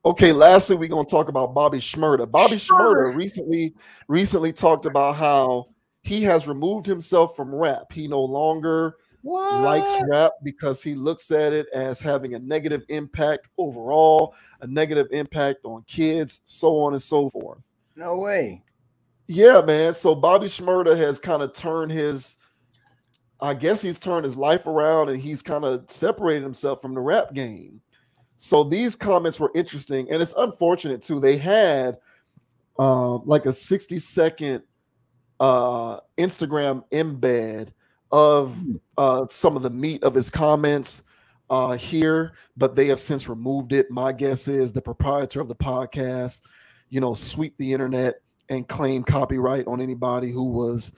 Okay, lastly, we're gonna talk about Bobby Shmurda. Bobby Shmurda Shmurda. recently talked about how he has removed himself from rap. He no longer likes What? rap because he looks at it as having a negative impact overall, a negative impact on kids, so on and so forth. No way. Yeah, man. So Bobby Shmurda has kind of turned his, I guess he's turned his life around and he's kind of separated himself from the rap game. So these comments were interesting, and it's unfortunate too. They had like a 60-second Instagram embed of Hmm. some of the meat of his comments here, but they have since removed it. My guess is the proprietor of the podcast, sweep the internet and claim copyright on anybody who was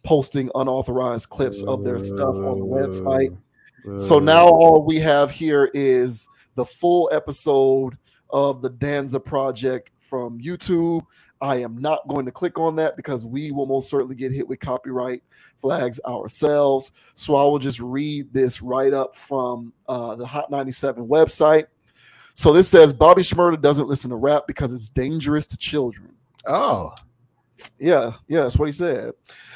posting unauthorized clips of their stuff on the website. So now all we have here is the full episode of the Danza Project from YouTube. I am not going to click on that because we will most certainly get hit with copyright flags ourselves. So I will just read this right up from the Hot 97 website. So this says Bobby Shmurda doesn't listen to rap because it's dangerous to children. Oh. Yeah, that's what he said.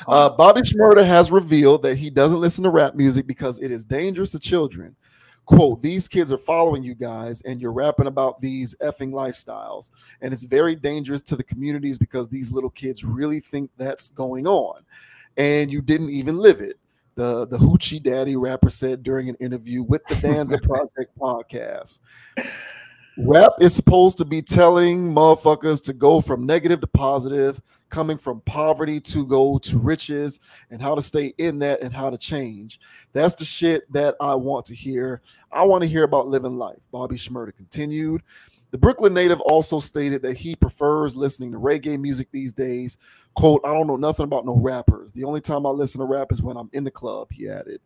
Bobby Shmurda has revealed that he doesn't listen to rap music because it is dangerous to children. Quote, these kids are following you guys and you're rapping about these effing lifestyles. And it's very dangerous to the communities because these little kids really think that's going on. And you didn't even live it. The Hoochie Daddy rapper said during an interview with the Danza Project podcast. Rap is supposed to be telling motherfuckers to go from negative to positive, coming from poverty to go to riches, and how to stay in that and how to change. That's the shit that I want to hear. I want to hear about living life. Bobby Shmurda continued. The Brooklyn native also stated that he prefers listening to reggae music these days. Quote, I don't know nothing about no rappers. The only time I listen to rap is when I'm in the club, he added.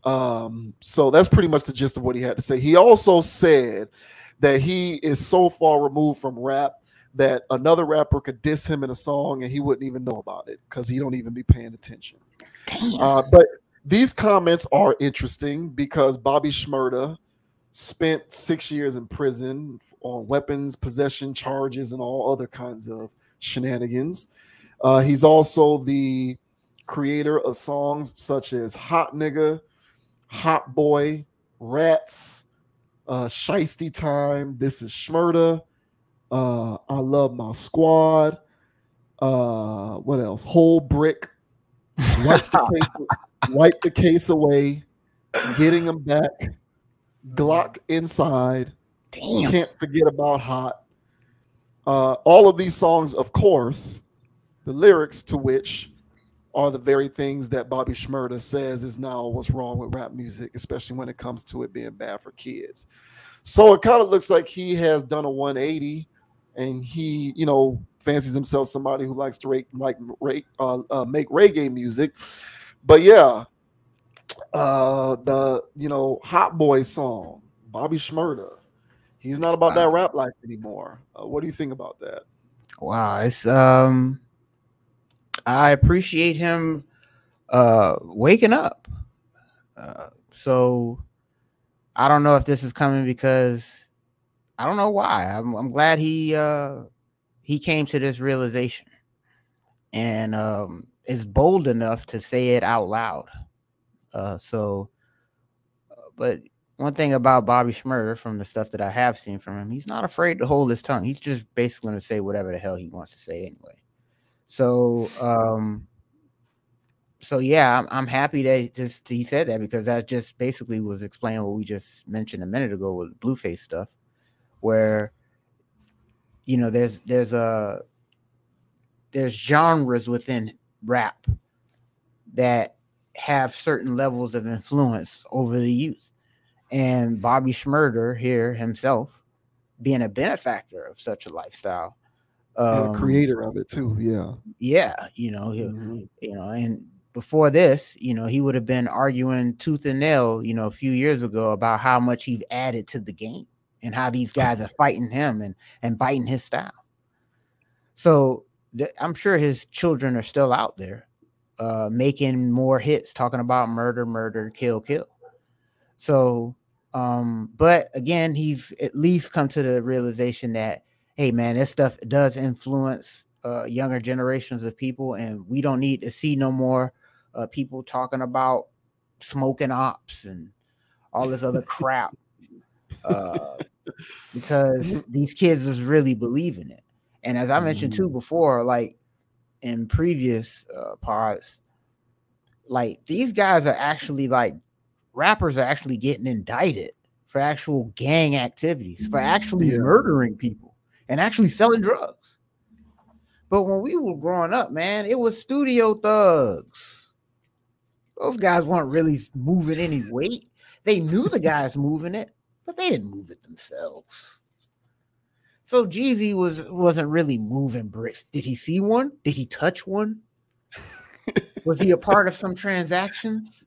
So that's pretty much the gist of what he had to say. He also said that he is so far removed from rap that another rapper could diss him in a song and he wouldn't even know about it because he don't even be paying attention. But these comments are interesting because Bobby Shmurda spent 6 years in prison on weapons possession charges and all other kinds of shenanigans. He's also the creator of songs such as Hot Nigga, Hot Boy, Rats, Shiesty Time, This Is Shmurda, I Love My Squad, what else? Whole Brick, wipe the case away, Getting Them Back, Glock Inside, Damn. Can't Forget About Hot. All of these songs, of course, the lyrics to which are the very things that Bobby Shmurda says is now what's wrong with rap music, especially when it comes to it being bad for kids. So it kind of looks like he has done a 180 and he, fancies himself somebody who likes to make reggae music. But yeah, the Hot Boy song, Bobby Shmurda, he's not about that rap life anymore. What do you think about that? Wow, it's I appreciate him waking up. So I don't know if this is coming because I don't know why. I'm glad he came to this realization and is bold enough to say it out loud. But one thing about Bobby Shmurda from the stuff that I have seen from him, he's not afraid to hold his tongue. He's just basically going to say whatever the hell he wants to say anyway. So yeah, I'm happy that he said that because that just basically was explaining what we just mentioned a minute ago with Blueface stuff, where there's genres within rap that have certain levels of influence over the youth, and Bobby Shmurda here himself being a benefactor of such a lifestyle, Creator of it too, and before this, he would have been arguing tooth and nail, a few years ago about how much he's added to the game and how these guys are fighting him and biting his style. So I'm sure his children are still out there making more hits, talking about murder, kill. So But again, he's at least come to the realization that, hey man, this stuff does influence younger generations of people, and we don't need to see no more people talking about smoking ops and all this other crap. Uh, because these kids was really believing it. And as I mentioned too before, like in previous pods, like these guys are actually like rappers are actually getting indicted for actual gang activities, for actually murdering people and actually selling drugs. But when we were growing up, man, it was studio thugs. Those guys weren't really moving any weight. They knew the guys moving it, but they didn't move it themselves. So Jeezy wasn't really moving bricks. Did he see one? Did he touch one? Was he a part of some transactions?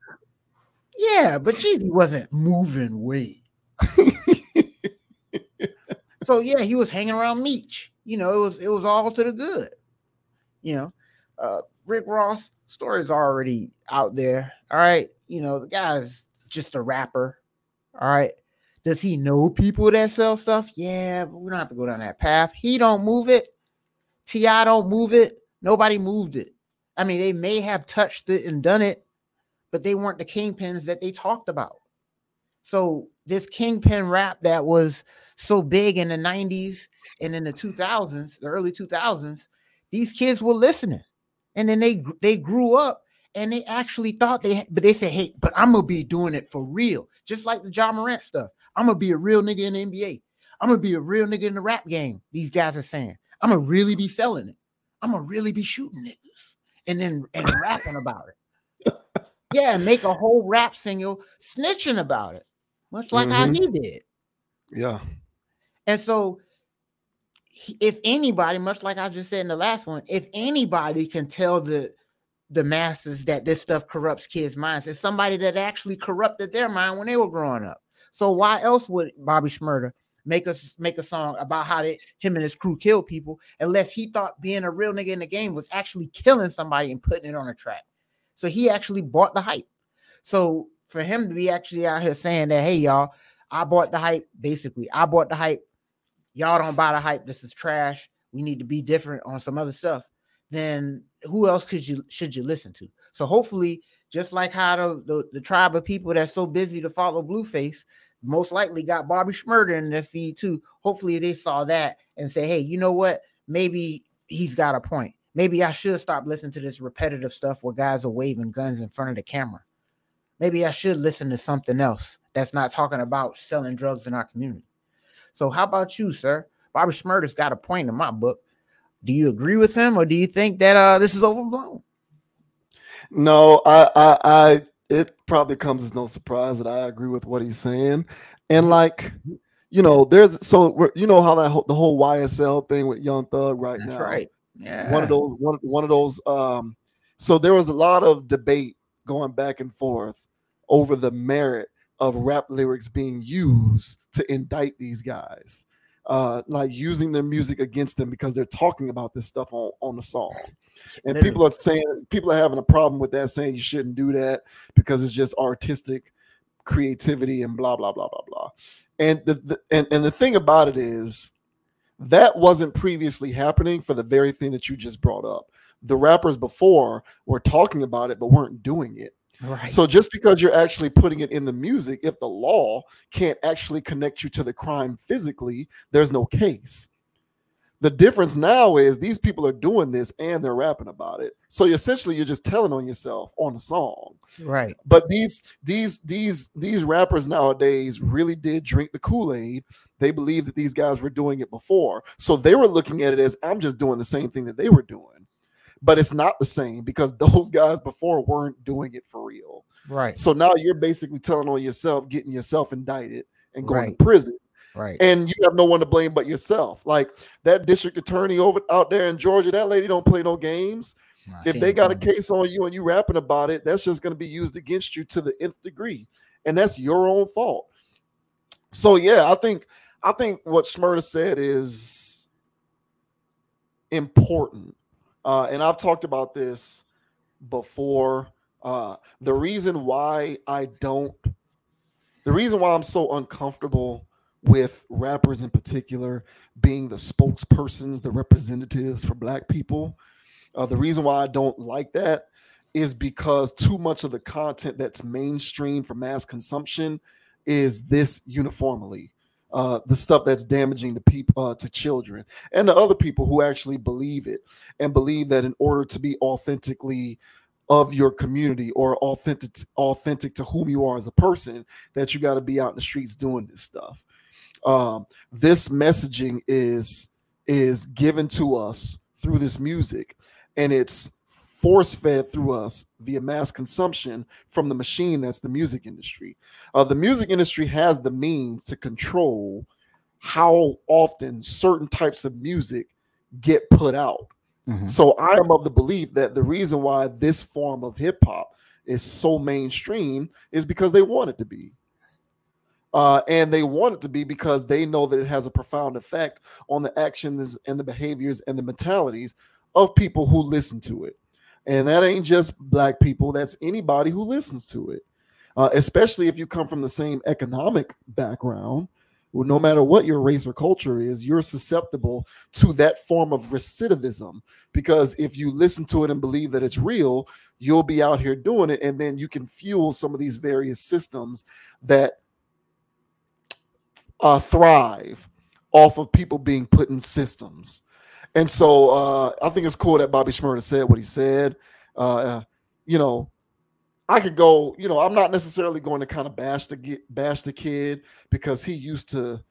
Yeah, but Jeezy wasn't moving weight. So yeah, he was hanging around Meech. You know, it was all to the good. You know, Rick Ross story's already out there. All right, you know the guy's just a rapper. All right, does he know people that sell stuff? Yeah, but we don't have to go down that path. He don't move it. T.I. don't move it. Nobody moved it. I mean, they may have touched it and done it, but they weren't the kingpins that they talked about. So this kingpin rap that was so big in the 90s and in the 2000s, the early 2000s, these kids were listening. And then they grew up and they actually thought but they said, hey, but I'm going to be doing it for real. Just like the Ja Morant stuff. I'm going to be a real nigga in the NBA. I'm going to be a real nigga in the rap game. These guys are saying, I'm going to really be selling it. I'm going to really be shooting niggas and rapping about it. Yeah, make a whole rap single snitching about it, much like how he did. Yeah. And so if anybody, much like I just said in the last one, if anybody can tell the masses that this stuff corrupts kids' minds, it's somebody that actually corrupted their mind when they were growing up. So why else would Bobby Shmurda make a song about how him and his crew killed people, unless he thought being a real nigga in the game was actually killing somebody and putting it on a track? So he actually bought the hype. So for him to be actually out here saying that, hey, y'all, I bought the hype. Basically, I bought the hype. Y'all don't buy the hype. This is trash. We need to be different on some other stuff. Then who else should you listen to? So hopefully, just like how the tribe of people that's so busy to follow Blueface most likely got Bobby Shmurda in their feed too. Hopefully they saw that and say, hey, you know what? Maybe he's got a point. Maybe I should stop listening to this repetitive stuff where guys are waving guns in front of the camera. Maybe I should listen to something else that's not talking about selling drugs in our community. So how about you, sir? Bobby Shmurda's got a point in my book. Do you agree with him, or do you think that this is overblown? No, it probably comes as no surprise that I agree with what he's saying. And like, you know, you know how the whole YSL thing with Young Thug right That's now. Right. Yeah. One of those. So there was a lot of debate going back and forth over the merit of rap lyrics being used to indict these guys, like using their music against them because they're talking about this stuff on the song. And Literally. people are having a problem with that, saying you shouldn't do that because it's just artistic creativity and blah blah blah blah blah. And the thing about it is that wasn't previously happening for the very thing that you just brought up. The rappers before were talking about it but weren't doing it. Right. So just because you're actually putting it in the music, if the law can't actually connect you to the crime physically, there's no case. The difference now is these people are doing this and they're rapping about it. So essentially you're just telling on yourself on a song. Right. But these rappers nowadays really did drink the Kool-Aid. They believe that these guys were doing it before. So they were looking at it as, I'm just doing the same thing that they were doing. But it's not the same because those guys before weren't doing it for real. Right. So now you're basically telling on yourself, getting yourself indicted and going Right. to prison. Right. And you have no one to blame but yourself. Like that district attorney out there in Georgia, that lady don't play no games. If they got a case on you and you rapping about it, that's just going to be used against you to the nth degree. And that's your own fault. So yeah, I think what Shmurda said is important. And I've talked about this before. The reason why I don't The reason why I'm so uncomfortable with rappers in particular being the spokespersons, the representatives for black people, the reason why I don't like that is because too much of the content that's mainstream for mass consumption is this uniformly. The stuff that's damaging to people, to children, and to other people who actually believe it and believe that in order to be authentically of your community or authentic to whom you are as a person, that you got to be out in the streets doing this stuff. This messaging is given to us through this music, and it's force fed through us via mass consumption from the machine that's the music industry. The music industry has the means to control how often certain types of music get put out. Mm-hmm. So I am of the belief that the reason why this form of hip hop is so mainstream is because they want it to be. And they want it to be because they know that it has a profound effect on the actions and the behaviors and the mentalities of people who listen to it. And that ain't just black people, that's anybody who listens to it. Especially if you come from the same economic background. Well, no matter what your race or culture is, you're susceptible to that form of recidivism, because if you listen to it and believe that it's real, you'll be out here doing it, and then you can fuel some of these various systems that thrive off of people being put in systems. And so I think it's cool that Bobby Shmurda said what he said. You know, I could go, you know, I'm not necessarily going to kind of bash the kid because he used to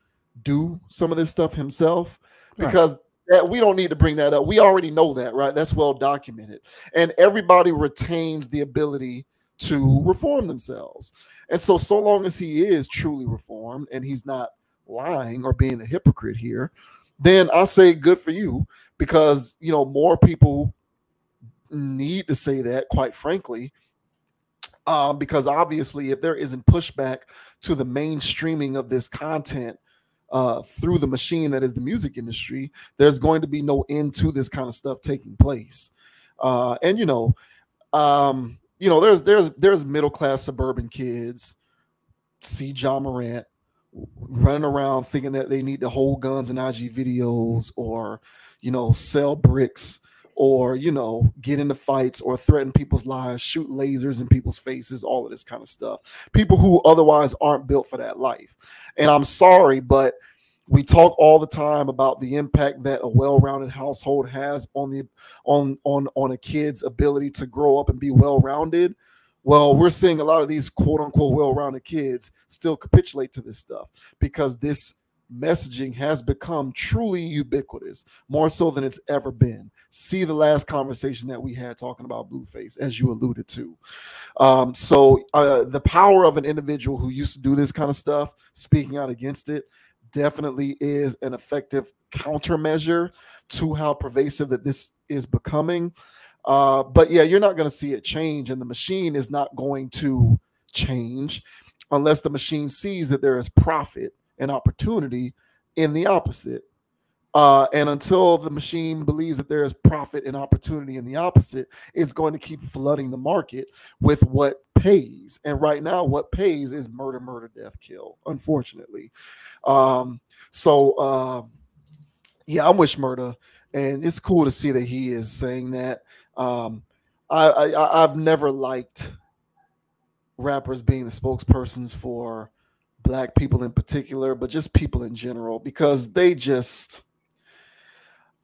do some of this stuff himself, because we don't need to bring that up. We already know that, right? That's well documented. And everybody retains the ability to reform themselves. And so long as he is truly reformed and he's not lying or being a hypocrite here, then I say good for you, because, you know, more people need to say that, quite frankly. Because obviously, if there isn't pushback to the mainstreaming of this content through the machine that is the music industry, there's going to be no end to this kind of stuff taking place. And there's middle class suburban kids, see John Morant running around thinking that they need to hold guns in IG videos, or, you know, sell bricks, or, you know, get into fights or threaten people's lives, shoot lasers in people's faces, all of this kind of stuff. People who otherwise aren't built for that life. And I'm sorry, but we talk all the time about the impact that a well-rounded household has on a kid's ability to grow up and be well-rounded. Well, we're seeing a lot of these quote-unquote well-rounded kids still capitulate to this stuff, because this messaging has become truly ubiquitous, more so than it's ever been. See the last conversation that we had talking about Blueface, as you alluded to. So the power of an individual who used to do this kind of stuff, speaking out against it, definitely is an effective countermeasure to how pervasive that this is becoming. But yeah, you're not going to see it change, and the machine is not going to change unless the machine sees that there is profit and opportunity in the opposite. And until the machine believes that there is profit and opportunity in the opposite, it's going to keep flooding the market with what pays. And right now, what pays is murder, murder, death, kill, unfortunately. Yeah, I'm with Shmurda, and it's cool to see that he is saying that. I've never liked rappers being the spokespersons for black people in particular, but just people in general, because they just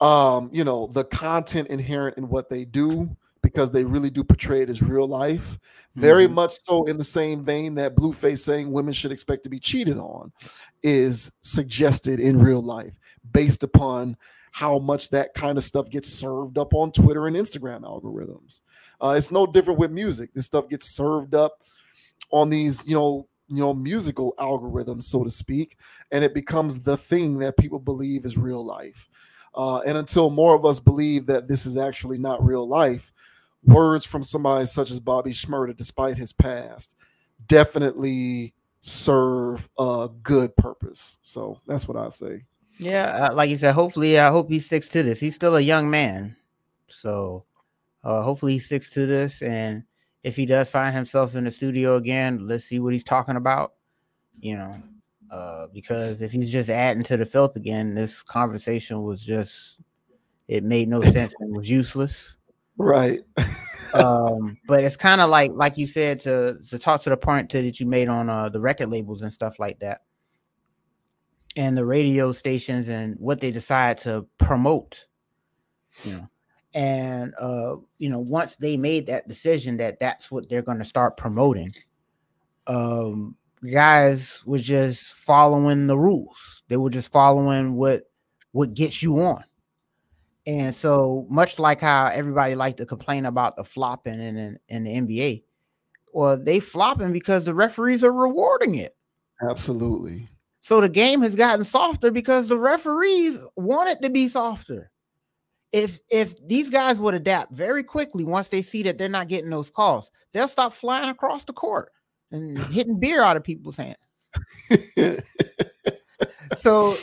the content inherent in what they do, because they really do portray it as real life, very much so in the same vein that Blueface saying women should expect to be cheated on is suggested in real life, based upon how much that kind of stuff gets served up on Twitter and Instagram algorithms. It's no different with music. This stuff gets served up on these, musical algorithms, so to speak, and it becomes the thing that people believe is real life. And until more of us believe that this is actually not real life, words from somebody such as Bobby Shmurda, despite his past, definitely serve a good purpose. So that's what I say. Yeah, like you said, hopefully, I hope he sticks to this. He's still a young man, so hopefully he sticks to this. And if he does find himself in the studio again, let's see what he's talking about. you know, because if he's just adding to the filth again, this conversation was just, it made no sense and was useless. Right. But it's kind of like you said, to talk to the point that you made on the record labels and stuff like that, and the radio stations and what they decide to promote, and once they made that decision that that's what they're going to start promoting, guys were just following the rules. They were just following what gets you on. And so much like how everybody liked to complain about the flopping in the NBA, well, they flopping because the referees are rewarding it. Absolutely. So the game has gotten softer because the referees want it to be softer. If these guys would adapt very quickly once they see that they're not getting those calls, they'll stop flying across the court and hitting beer out of people's hands. So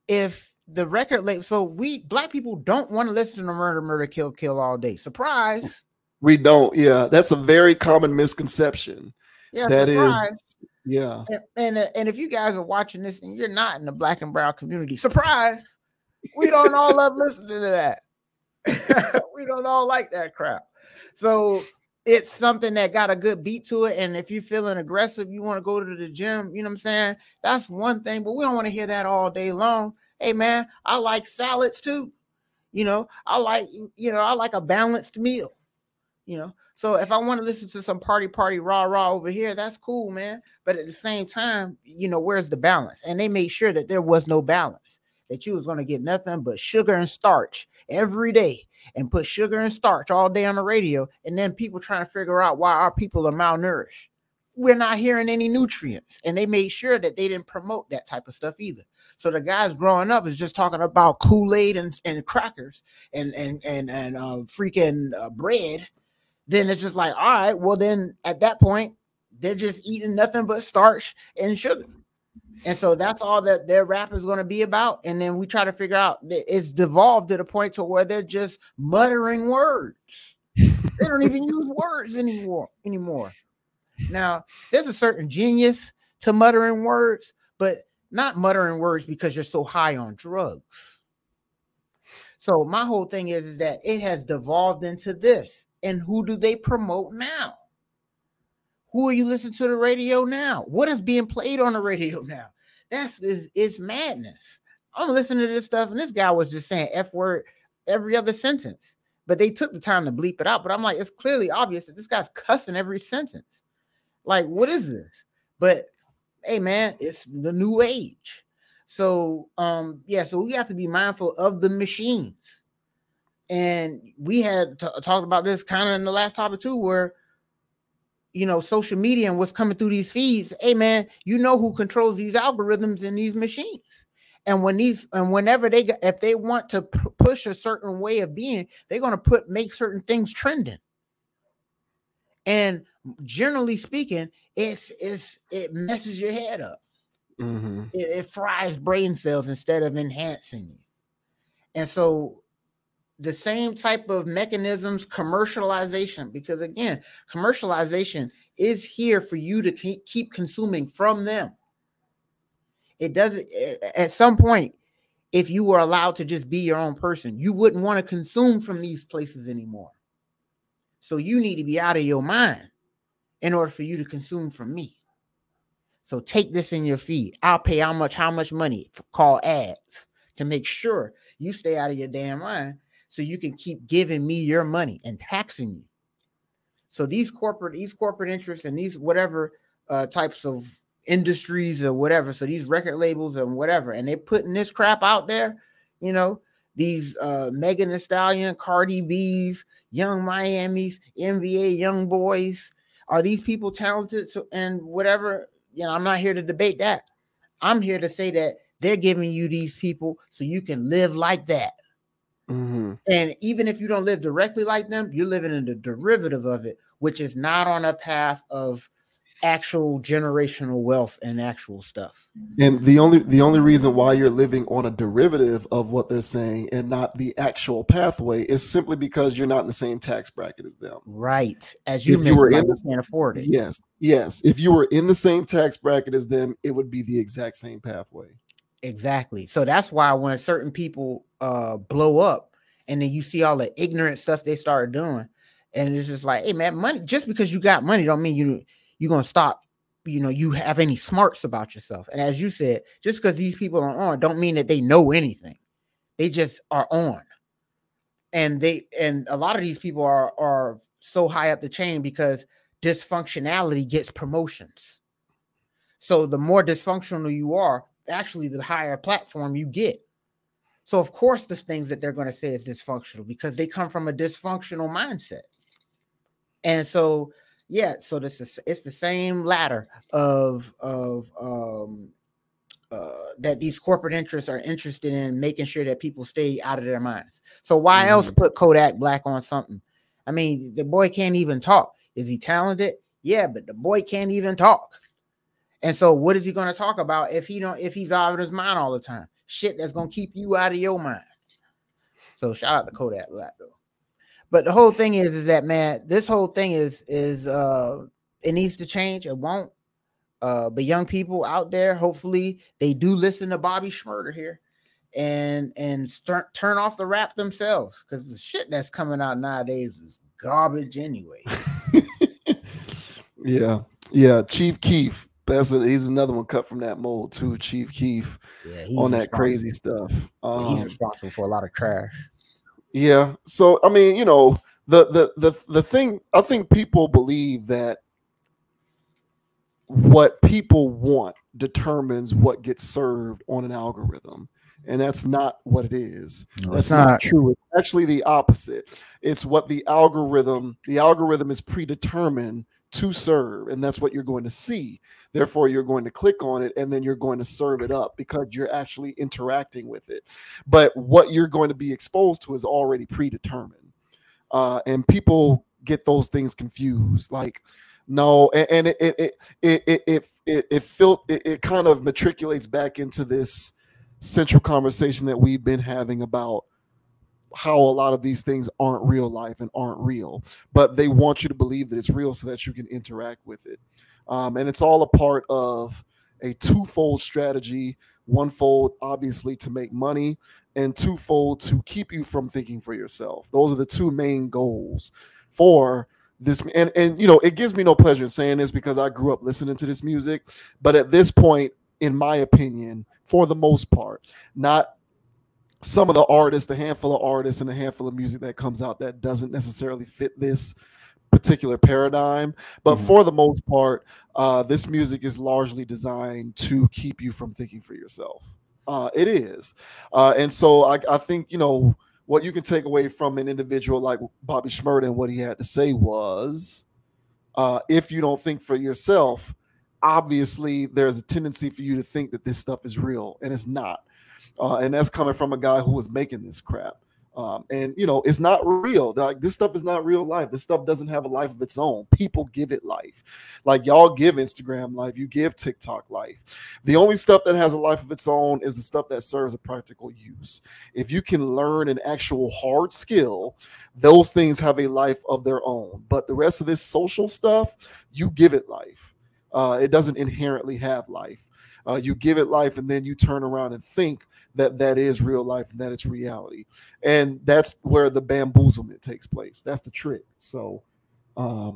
if the record label, so we black people don't want to listen to murder, kill all day. Surprise. We don't. Yeah, that's a very common misconception. Yeah, that surprise. Is. Yeah. And if you guys are watching this and you're not in the black and brown community, surprise. We don't all love listening to that. We don't all like that crap. So it's something that got a good beat to it. And if you're feeling aggressive, you want to go to the gym, you know what I'm saying? That's one thing, but we don't want to hear that all day long. Hey man, I like salads too. I like a balanced meal, So if I want to listen to some party, rah over here, that's cool, man. But at the same time, where's the balance? And they made sure that there was no balance, that you was going to get nothing but sugar and starch every day, and put sugar and starch all day on the radio. And then people trying to figure out why our people are malnourished. We're not hearing any nutrients. And they made sure that they didn't promote that type of stuff either. So the guys growing up is just talking about Kool-Aid and crackers and freaking bread. Then it's just like, all right, well then at that point, they're just eating nothing but starch and sugar. And so that's all that their rap is going to be about. And then we try to figure out, it's devolved to the point to where they're just muttering words. They don't even use words anymore. Now, there's a certain genius to muttering words, but not muttering words because you're so high on drugs. So my whole thing is that it has devolved into this. And who do they promote now? Who are you listening to the radio now? What is being played on the radio now? It's madness. I'm listening to this stuff, and this guy was just saying F word every other sentence. But they took the time to bleep it out. But I'm like, it's clearly obvious that this guy's cussing every sentence. Like, what is this? But hey, man, it's the new age. So so we have to be mindful of the machines. And we had talked about this kind of in the last topic too, where social media and what's coming through these feeds. Hey man, who controls these algorithms in these machines. And whenever if they want to push a certain way of being, they're going to make certain things trending. And generally speaking, it messes your head up. Mm-hmm. It fries brain cells instead of enhancing you. And so the same type of mechanisms, commercialization, because again, commercialization is here for you to keep consuming from them. It doesn't, at some point, if you were allowed to just be your own person, you wouldn't want to consume from these places anymore. So you need to be out of your mind in order for you to consume from me. So take this in your feed. I'll pay how much money for call ads to make sure you stay out of your damn mind, so you can keep giving me your money and taxing you. So these corporate interests and these whatever types of industries or whatever, so these record labels and whatever, and they're putting this crap out there, these Megan Thee Stallion, Cardi B's, Young Miami's, NBA Young Boys. Are these people talented? And whatever, I'm not here to debate that. I'm here to say that they're giving you these people so you can live like that. Mm-hmm. And even if you don't live directly like them, you're living in the derivative of it, which is not on a path of actual generational wealth and actual stuff. And the only reason why you're living on a derivative of what they're saying and not the actual pathway is simply because you're not in the same tax bracket as them. Right. As you If you were mentioned, like in you the can't afford it. yes. If you were in the same tax bracket as them, it would be the exact same pathway. Exactly. So that's why when certain people blow up and then you see all the ignorant stuff they start doing, and it's just like, hey man, money, just because you got money don't mean you're gonna stop, you have any smarts about yourself. And as you said, just because these people are on don't mean that they know anything. They just are on. And a lot of these people are so high up the chain because dysfunctionality gets promotions. So the more dysfunctional you are, actually the higher platform you get. So of course the things that they're going to say is dysfunctional because they come from a dysfunctional mindset. And so so it's the same ladder of that these corporate interests are interested in making sure that people stay out of their minds. So why else put Kodak Black on something? I mean, the boy can't even talk. Is he talented? Yeah, but the boy can't even talk. And so what is he going to talk about if he's out of his mind all the time? Shit that's going to keep you out of your mind. So shout out to Kodak Black though. But the whole thing is that, man, this whole thing is it needs to change. It won't. But young people out there, hopefully they do listen to Bobby Shmurda here and turn off the rap themselves, because the shit that's coming out nowadays is garbage anyway. Yeah. Chief Keef. He's another one cut from that mold too. Chief Keef on that crazy stuff. He's responsible for a lot of trash. Yeah. So I mean, the thing, I think people believe that what people want determines what gets served on an algorithm. And that's not what it is. No, that's not true. It's actually the opposite. It's what the algorithm is predetermined to serve, and that's what you're going to see. Therefore, you're going to click on it, and then you're going to serve it up because you're actually interacting with it. But what you're going to be exposed to is already predetermined, and people get those things confused. Like, no, and it kind of matriculates back into this central conversation that we've been having about how a lot of these things aren't real life and aren't real, but they want you to believe that it's real so that you can interact with it. And it's all a part of a twofold strategy: onefold, obviously, to make money, and twofold to keep you from thinking for yourself. Those are the two main goals for this. And it gives me no pleasure in saying this because I grew up listening to this music, but at this point, in my opinion, for the most part, not some of the artists, the handful of artists and a handful of music that comes out that doesn't necessarily fit this particular paradigm, but for the most part, this music is largely designed to keep you from thinking for yourself. It is. And so I think, what you can take away from an individual like Bobby Shmurda and what he had to say was, if you don't think for yourself, obviously there's a tendency for you to think that this stuff is real, and it's not. And that's coming from a guy who was making this crap. And it's not real. Like, this stuff is not real life. This stuff doesn't have a life of its own. People give it life. Like, y'all give Instagram life. You give TikTok life. The only stuff that has a life of its own is the stuff that serves a practical use. If you can learn an actual hard skill, those things have a life of their own. But the rest of this social stuff, you give it life. It doesn't inherently have life. You give it life, and then you turn around and think that is real life and that it's reality. And that's where the bamboozlement takes place. That's the trick. So, I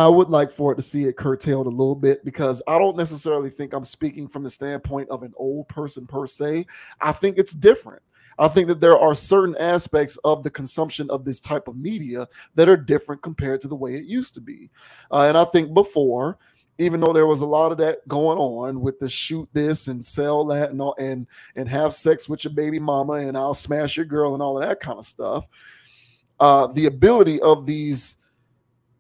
would like for it to see it curtailed a little bit, because I don't necessarily think I'm speaking from the standpoint of an old person per se. I think it's different. I think that there are certain aspects of the consumption of this type of media that are different compared to the way it used to be. And I think before, even though there was a lot of that going on with the shoot this and sell that and all, and have sex with your baby mama and I'll smash your girl and all of that kind of stuff, the ability of these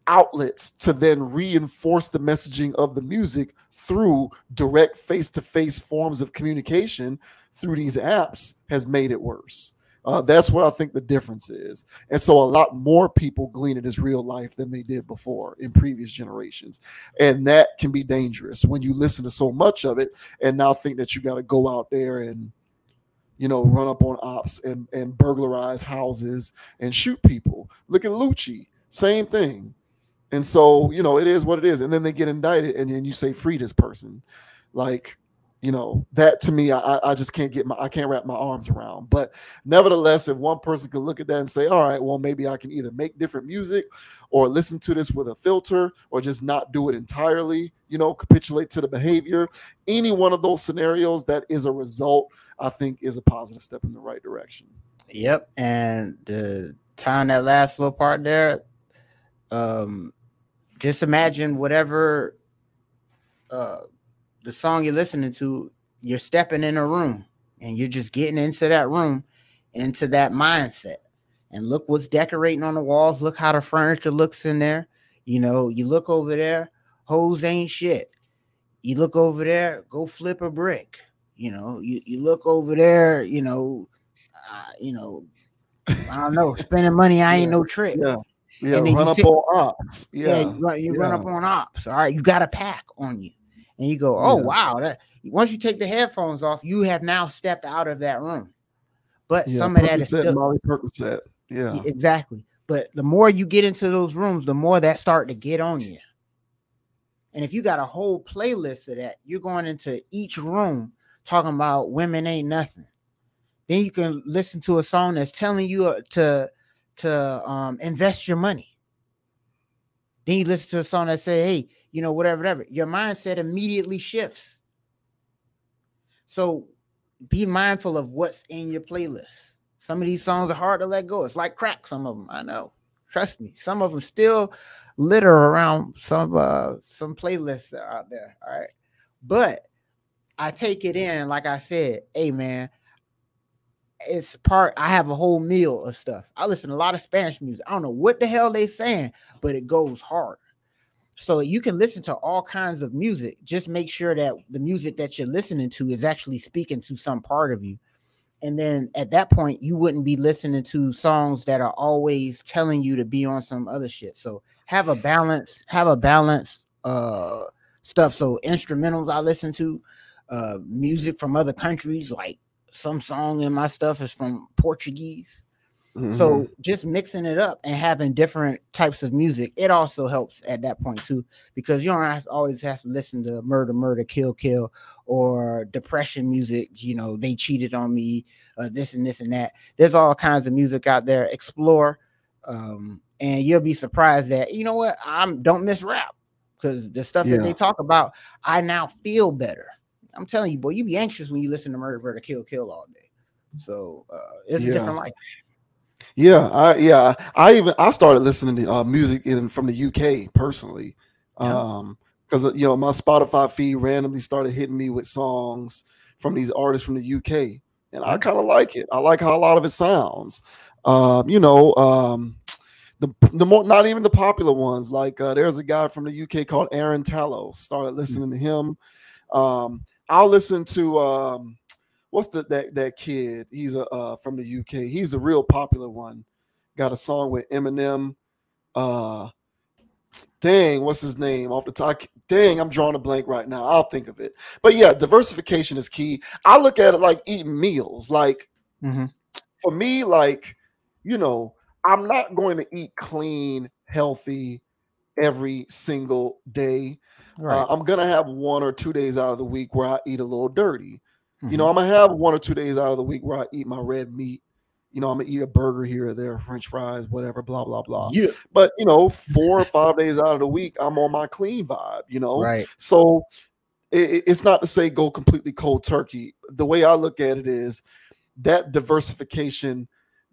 outlets to then reinforce the messaging of the music through direct face-to-face forms of communication through these apps has made it worse. That's what I think the difference is. And so a lot more people glean it as real life than they did before in previous generations. And that can be dangerous when you listen to so much of it and now think that you got to go out there and, run up on ops and burglarize houses and shoot people. Look at Lucci, same thing. And so, it is what it is. And then they get indicted and then you say free this person. Like, that to me, I just I can't wrap my arms around. But nevertheless, if one person can look at that and say, all right, well, maybe I can either make different music or listen to this with a filter or just not do it entirely, capitulate to the behavior. Any one of those scenarios that is a result, I think is a positive step in the right direction. Yep. And the time that last little part there, just imagine whatever the song you're listening to, you're stepping in a room and you're just getting into that room, into that mindset. And look what's decorating on the walls. Look how the furniture looks in there. You look over there, hoes ain't shit. You look over there, go flip a brick. You look over there, I don't know, spending money, I ain't no trick. Yeah. Yeah, and run up on ops. You run up on ops. All right, you got a pack on you. And you go, oh, wow. Once you take the headphones off, you have now stepped out of that room. But some of that is still Molly Percocet. Yeah, exactly. But the more you get into those rooms, the more that start to get on you. And if you got a whole playlist of that, you're going into each room talking about women ain't nothing. Then you can listen to a song that's telling you to invest your money. Then you listen to a song that say, hey, whatever. Your mindset immediately shifts. So be mindful of what's in your playlist. Some of these songs are hard to let go. It's like crack, some of them, I know. Trust me. Some of them still litter around some playlists that are out there. All right. But I take it in, like I said, hey man, I have a whole meal of stuff. I listen to a lot of Spanish music. I don't know what the hell they saying, but it goes hard. So you can listen to all kinds of music. Just make sure that the music that you're listening to is actually speaking to some part of you. And then at that point, you wouldn't be listening to songs that are always telling you to be on some other shit. So have a balance stuff. So instrumentals I listen to, music from other countries, like some song in my stuff is from Portuguese. Mm-hmm. So just mixing it up and having different types of music, it also helps at that point too, because you don't always have to listen to murder, kill, or depression music. They cheated on me, this and this and that. There's all kinds of music out there. Explore, and you'll be surprised that, don't miss rap, because the stuff that they talk about, I now feel better. I'm telling you, boy, you be anxious when you listen to murder, kill all day. So it's a different life. I started listening to music from the UK personally, because my Spotify feed randomly started hitting me with songs from these artists from the UK, and I kind of like it. I like how a lot of it sounds. The more, not even the popular ones. Like there's a guy from the UK called Aaron Tallow. Started listening to him. I'll listen to what's that kid? He's from the UK. He's a real popular one. Got a song with Eminem. Dang, what's his name? Off the top. Dang, I'm drawing a blank right now. I'll think of it. But yeah, diversification is key. I look at it like eating meals. Like for me, like, I'm not going to eat clean, healthy every single day. Right. I'm going to have 1 or 2 days out of the week where I eat a little dirty. I'm going to have 1 or 2 days out of the week where I eat my red meat. I'm going to eat a burger here or there, French fries, whatever, blah, blah, blah. Yeah. But, 4 or 5 days out of the week, I'm on my clean vibe, Right. So it's not to say go completely cold turkey. The way I look at it is that diversification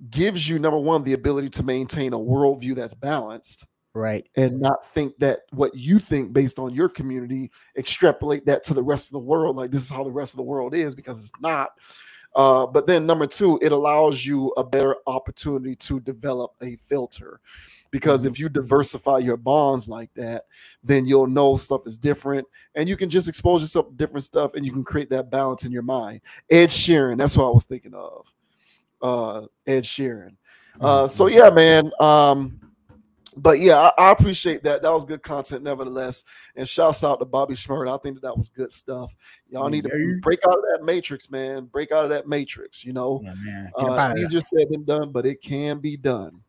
gives you, number one, the ability to maintain a worldview that's balanced. Right. And not think that what you think based on your community, extrapolate that to the rest of the world. Like this is how the rest of the world is, because it's not. But then number two, it allows you a better opportunity to develop a filter, because if you diversify your bonds like that, then you'll know stuff is different and you can just expose yourself to different stuff and you can create that balance in your mind. Ed Sheeran, that's what I was thinking of. Ed Sheeran. So yeah, man. But yeah, I appreciate that. That was good content, nevertheless. And shouts out to Bobby Shmurda. I think that was good stuff. Y'all need to break out of that matrix, man. Break out of that matrix. You know, yeah, man. Get up out of easier said than done, but it can be done.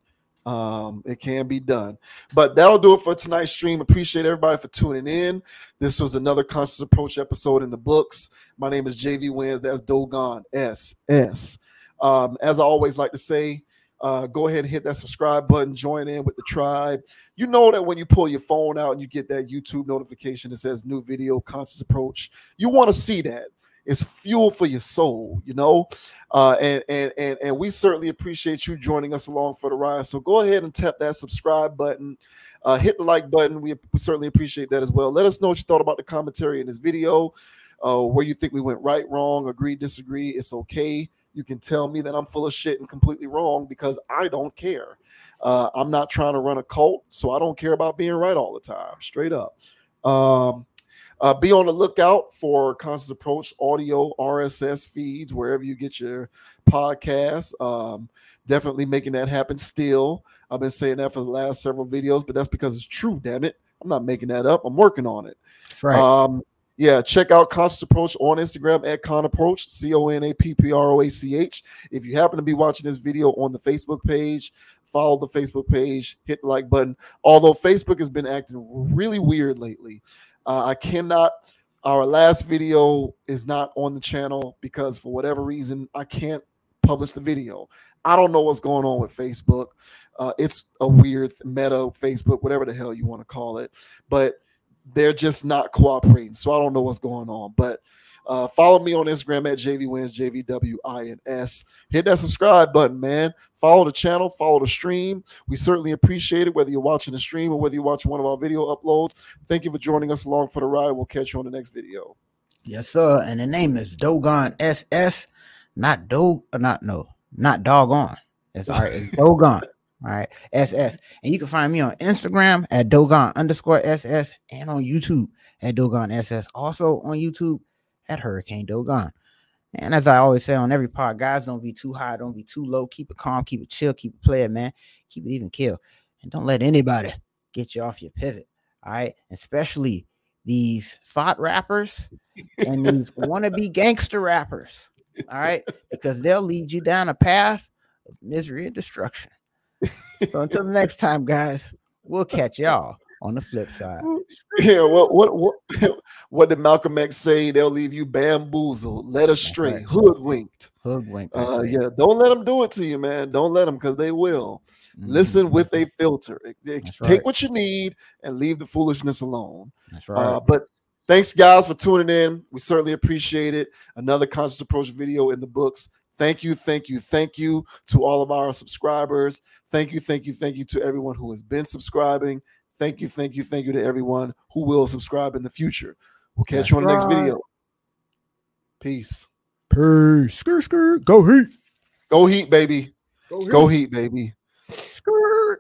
It can be done. But that'll do it for tonight's stream. Appreciate everybody for tuning in. This was another Conscious Approach episode in the books. My name is JV Wins. That's Dogon SS. As I always like to say, go ahead and hit that subscribe button. Join in with the tribe. You know that when you pull your phone out and you get that YouTube notification that says new video, Conscious Approach, you want to see that. It's fuel for your soul, you know, and we certainly appreciate you joining us along for the ride. So go ahead and tap that subscribe button, hit the like button. We certainly appreciate that as well. Let us know what you thought about the commentary in this video, where you think we went right, wrong, agree, disagree. It's okay. You can tell me that I'm full of shit and completely wrong because I don't care. I'm not trying to run a cult, so I don't care about being right all the time. Straight up. Be on the lookout for Conscious Approach audio RSS feeds wherever you get your podcasts. Definitely making that happen still. I've been saying that for the last several videos, but that's because it's true, damn it. I'm not making that up. I'm working on it. That's right. Yeah, check out Conscious Approach on Instagram at ConApproach, ConApproach. If you happen to be watching this video on the Facebook page, follow the Facebook page, hit the like button. Although Facebook has been acting really weird lately. Our last video is not on the channel because for whatever reason, I can't publish the video. I don't know what's going on with Facebook. It's a weird meta Facebook, whatever the hell you want to call it. But they're just not cooperating. So I don't know what's going on. But follow me on Instagram at JVWins, JVWINS. Hit that subscribe button, man. Follow the channel, follow the stream. We certainly appreciate it, whether you're watching the stream or whether you're watching one of our video uploads. Thank you for joining us along for the ride. We'll catch you on the next video. Yes, sir. And the name is Dogon SS, not doggone. It's all right. It's Dogon. All right, SS. And you can find me on Instagram at Dogon_SS and on YouTube at Dogon SS. Also on YouTube at Hurricane Dogon. And as I always say on every part, guys, don't be too high, don't be too low. Keep it calm, keep it chill, keep it playing, man. Keep it even kill. And don't let anybody get you off your pivot. All right. Especially these thought rappers and these wannabe gangster rappers. All right. Because they'll lead you down a path of misery and destruction. So until the next time, guys, we'll catch y'all on the flip side. Yeah, what did Malcolm X say? They'll leave you bamboozled, led astray, right. Hoodwinked. Yeah, don't let them do it to you, man. Don't let them, because they will. Listen with a filter. Take what you need and leave the foolishness alone. That's right. But thanks, guys, for tuning in. We certainly appreciate it. Another Conscious Approach video in the books. Thank you to all of our subscribers. Thank you to everyone who has been subscribing. Thank you to everyone who will subscribe in the future. We'll catch you on the next video. Peace. Skirt. Go Heat. Go Heat, baby. Go Heat, baby. Skirt.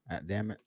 God damn it.